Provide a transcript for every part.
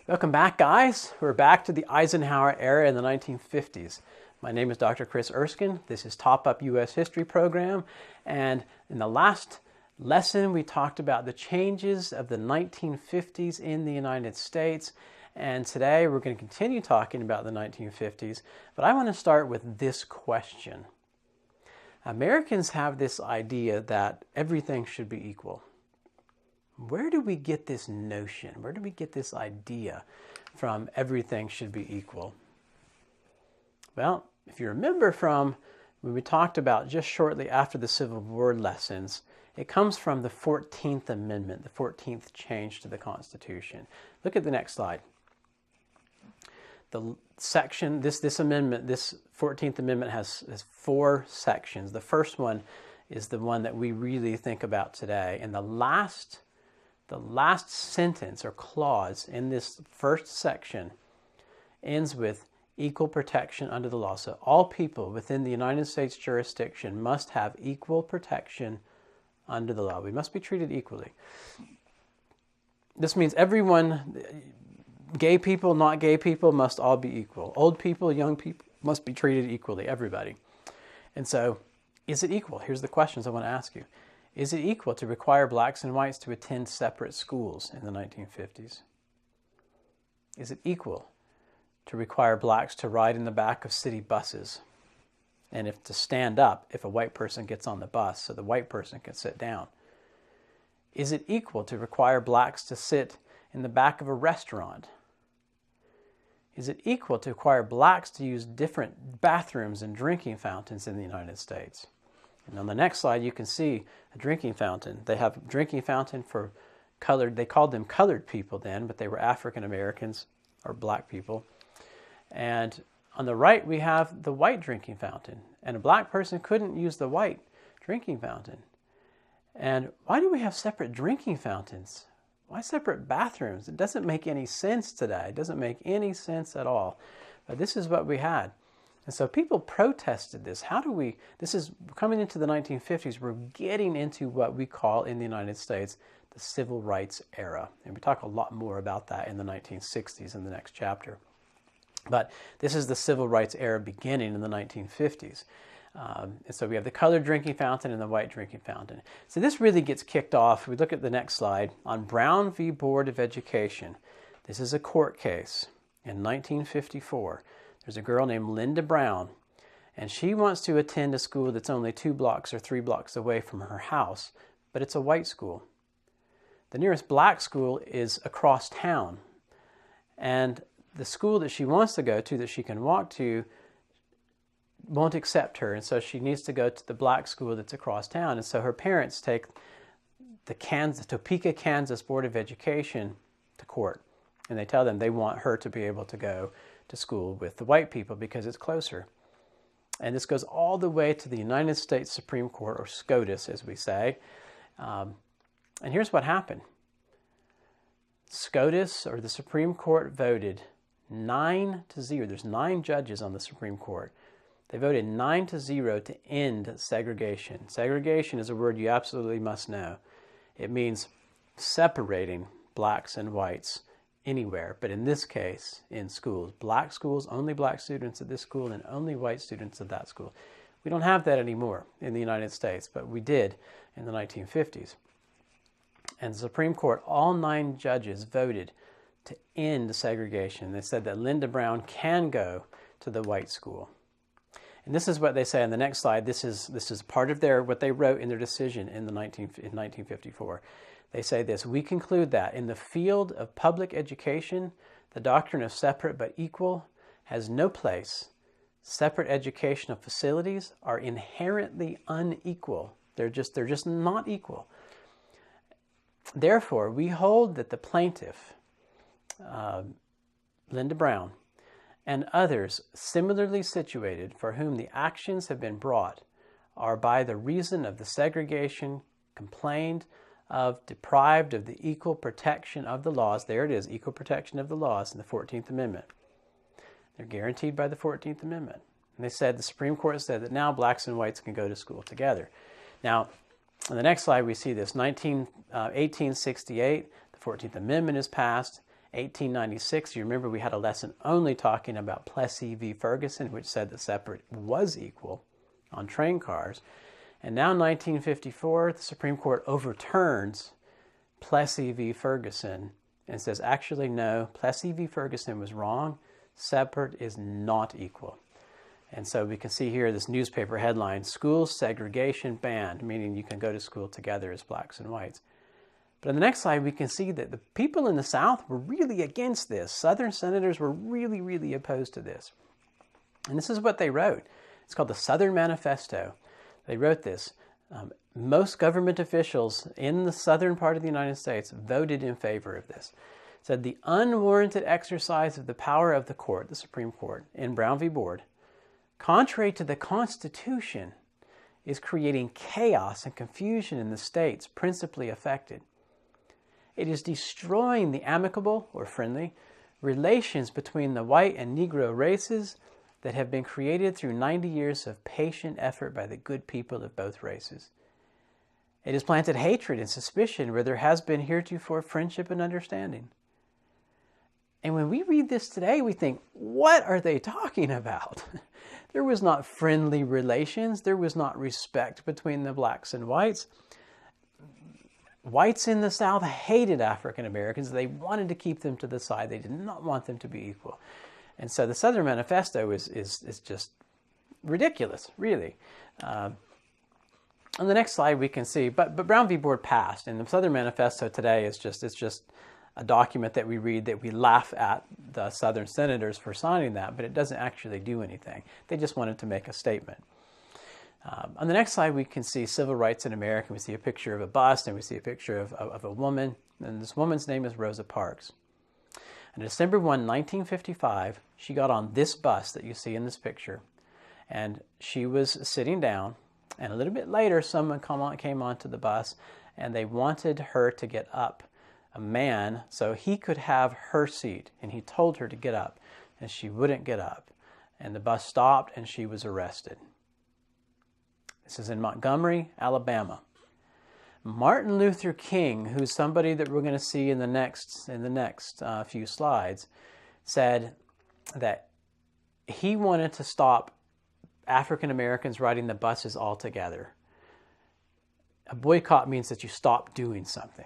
Welcome back, guys. We're back to the Eisenhower era in the 1950s. My name is Dr. Chris Erskine. This is Top Up U.S. History program. And in the last lesson, we talked about the changes of the 1950s in the United States. And today, we're going to continue talking about the 1950s. But I want to start with this question. Americans have this idea that everything should be equal. Where do we get this notion? Where do we get this idea from everything should be equal? Well, if you remember from when we talked about just shortly after the Civil War lessons, it comes from the 14th Amendment, the 14th change to the Constitution. Look at the next slide. The section, this amendment, this 14th Amendment has 4 sections. The first one is the one that we really think about today. And the last sentence or clause in this first section ends with equal protection under the law. So all people within the United States jurisdiction must have equal protection under the law. We must be treated equally. This means everyone, gay people, not gay people, must all be equal. Old people, young people must be treated equally, everybody. And so, is it equal? Here's the questions I want to ask you. Is it equal to require blacks and whites to attend separate schools in the 1950s? Is it equal to require blacks to ride in the back of city buses and to stand up if a white person gets on the bus so the white person can sit down? Is it equal to require blacks to sit in the back of a restaurant? Is it equal to require blacks to use different bathrooms and drinking fountains in the United States? And on the next slide, you can see a drinking fountain. They have a drinking fountain for colored, they called them colored people then, but they were African Americans or black people. And on the right, we have the white drinking fountain. And a black person couldn't use the white drinking fountain. And why do we have separate drinking fountains? Why separate bathrooms? It doesn't make any sense today. It doesn't make any sense at all. But this is what we had. And so people protested this. This is coming into the 1950s, we're getting into what we call in the United States the Civil Rights era. And we talk a lot more about that in the 1960s in the next chapter. But this is the Civil Rights era beginning in the 1950s. And so we have the colored drinking fountain and the white drinking fountain. So this really gets kicked off. We look at the next slide on Brown v. Board of Education. This is a court case in 1954. There's a girl named Linda Brown, and she wants to attend a school that's only 2 blocks or 3 blocks away from her house, but it's a white school. The nearest black school is across town, and the school that she wants to go to, that she can walk to, won't accept her, and so she needs to go to the black school that's across town. And so her parents take the Topeka, Kansas Board of Education to court, and they tell them they want her to be able to go to school with the white people because it's closer. And this goes all the way to the United States Supreme Court, or SCOTUS as we say. And here's what happened. SCOTUS, or the Supreme Court, voted 9-0. There's 9 judges on the Supreme Court. They voted 9-0 to end segregation. Segregation is a word you absolutely must know. It means separating blacks and whites anywhere, but in this case, in schools. Black schools, only black students at this school, and only white students at that school. We don't have that anymore in the United States, but we did in the 1950s. And the Supreme Court, all 9 judges voted to end segregation. They said that Linda Brown can go to the white school. And this is what they say on the next slide. This is part of what they wrote in their decision in 1954. They say this: we conclude that in the field of public education, the doctrine of separate but equal has no place. Separate educational facilities are inherently unequal. They're just not equal. Therefore, we hold that the plaintiff, Linda Brown, and others similarly situated for whom the actions have been brought are by the reason of the segregation complained of, deprived of the equal protection of the laws. There it is, equal protection of the laws in the 14th Amendment. They're guaranteed by the 14th Amendment. And they said, the Supreme Court said that now blacks and whites can go to school together. Now, on the next slide we see this, 1868, the 14th Amendment is passed, 1896, you remember we had a lesson only talking about Plessy v. Ferguson, which said that separate was equal on train cars. And now 1954, the Supreme Court overturns Plessy v. Ferguson and says, actually, no, Plessy v. Ferguson was wrong. Separate is not equal. And so we can see here this newspaper headline, school segregation banned, meaning you can go to school together as blacks and whites. But on the next slide, we can see that the people in the South were really against this. Southern senators were really, really opposed to this. And this is what they wrote. It's called the Southern Manifesto. They wrote this. Most government officials in the southern part of the United States voted in favor of this. It said the unwarranted exercise of the power of the court, the Supreme Court, in Brown v. Board, contrary to the Constitution, is creating chaos and confusion in the states principally affected. It is destroying the amicable or friendly relations between the white and Negro races that have been created through 90 years of patient effort by the good people of both races. It has planted hatred and suspicion where there has been heretofore friendship and understanding. And when we read this today, we think, what are they talking about? There was not friendly relations. There was not respect between the blacks and whites. Whites in the South hated African Americans. They wanted to keep them to the side. They did not want them to be equal. And so the Southern Manifesto is just ridiculous, really. On the next slide, we can see, but Brown v. Board passed, and the Southern Manifesto today is just a document that we read that we laugh at the Southern senators for signing that, but it doesn't actually do anything. They just wanted to make a statement. On the next slide, we can see civil rights in America. We see a picture of a bust, and we see a picture of a woman, and this woman's name is Rosa Parks. On December 1, 1955, she got on this bus that you see in this picture, and she was sitting down, and a little bit later, someone came onto the bus, and they wanted her to get up, a man, so he could have her seat, and he told her to get up, and she wouldn't get up, and the bus stopped, and she was arrested. This is in Montgomery, Alabama. Martin Luther King, who's somebody that we're going to see in the next few slides, said that he wanted to stop African Americans riding the buses altogether. A boycott means that you stop doing something.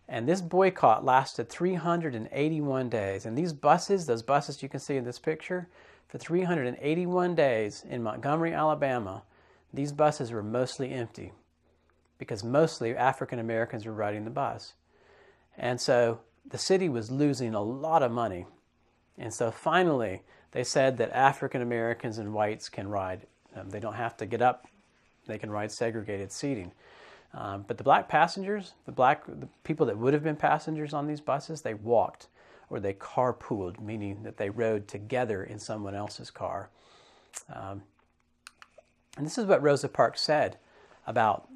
And this boycott lasted 381 days. And these buses, those buses you can see in this picture, for 381 days in Montgomery, Alabama, these buses were mostly empty because mostly African Americans were riding the bus. And so the city was losing a lot of money. And so finally, they said that African Americans and whites can ride. They don't have to get up. They can ride segregated seating. But the black passengers, the people that would have been passengers on these buses, they walked or they carpooled, meaning that they rode together in someone else's car. And this is what Rosa Parks said about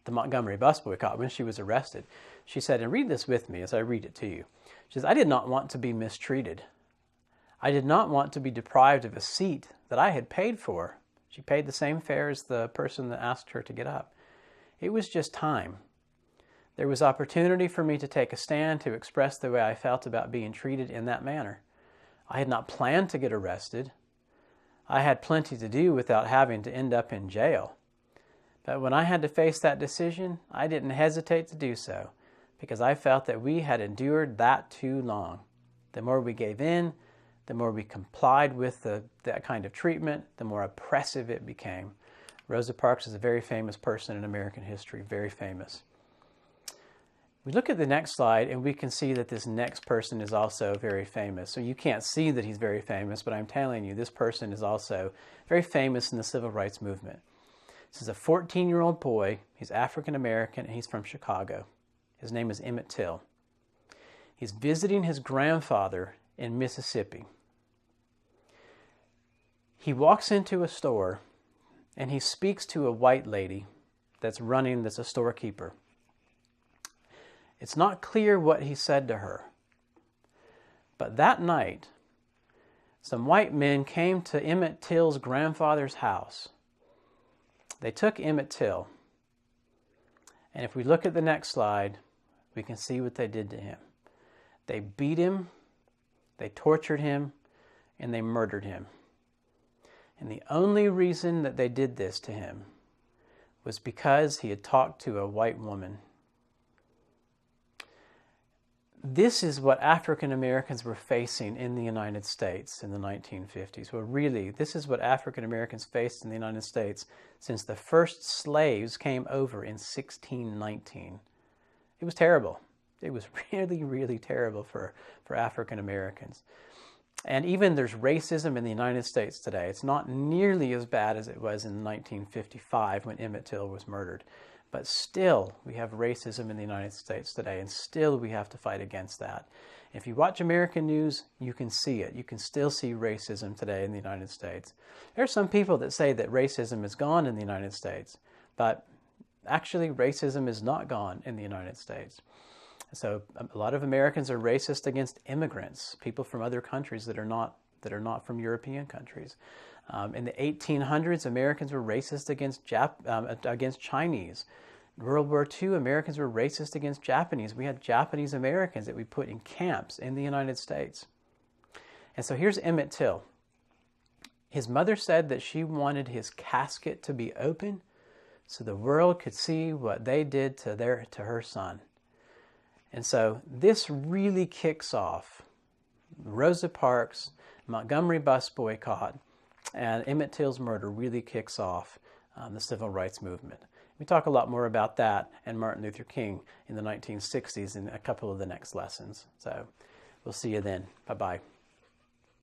the Montgomery bus boycott when she was arrested. She said, and read this with me as I read it to you. She says, I did not want to be mistreated. I did not want to be deprived of a seat that I had paid for. She paid the same fare as the person that asked her to get up. It was just time. There was opportunity for me to take a stand to express the way I felt about being treated in that manner. I had not planned to get arrested. I had plenty to do without having to end up in jail. But when I had to face that decision, I didn't hesitate to do so because I felt that we had endured that too long. The more we gave in, the more we complied with that kind of treatment, the more oppressive it became. Rosa Parks is a very famous person in American history, very famous. We look at the next slide and we can see that this next person is also very famous. So you can't see that he's very famous, but I'm telling you, this person is also very famous in the civil rights movement. This is a 14-year-old boy. He's African American and he's from Chicago. His name is Emmett Till. He's visiting his grandfather in Mississippi. He walks into a store and he speaks to a white lady that's a storekeeper. It's not clear what he said to her. But that night, some white men came to Emmett Till's grandfather's house. They took Emmett Till. And if we look at the next slide, we can see what they did to him. They beat him, they tortured him, and they murdered him. And the only reason that they did this to him was because he had talked to a white woman. This is what African Americans were facing in the United States in the 1950s. Well, really, this is what African Americans faced in the United States since the first slaves came over in 1619. It was terrible. It was really, really terrible for African Americans. And even there's racism in the United States today. It's not nearly as bad as it was in 1955 when Emmett Till was murdered. But still, we have racism in the United States today, and still we have to fight against that. If you watch American news, you can see it. You can still see racism today in the United States. There are some people that say that racism is gone in the United States, but actually racism is not gone in the United States. So a lot of Americans are racist against immigrants, people from other countries that are not from European countries. In the 1800s, Americans were racist against Chinese. In World War II, Americans were racist against Japanese. We had Japanese Americans that we put in camps in the United States. And so here's Emmett Till. His mother said that she wanted his casket to be open so the world could see what they did to her son. And so this really kicks off Rosa Parks, Montgomery bus boycott, and Emmett Till's murder really kicks off the civil rights movement. We talk a lot more about that and Martin Luther King in the 1960s in a couple of the next lessons. So we'll see you then. Bye-bye.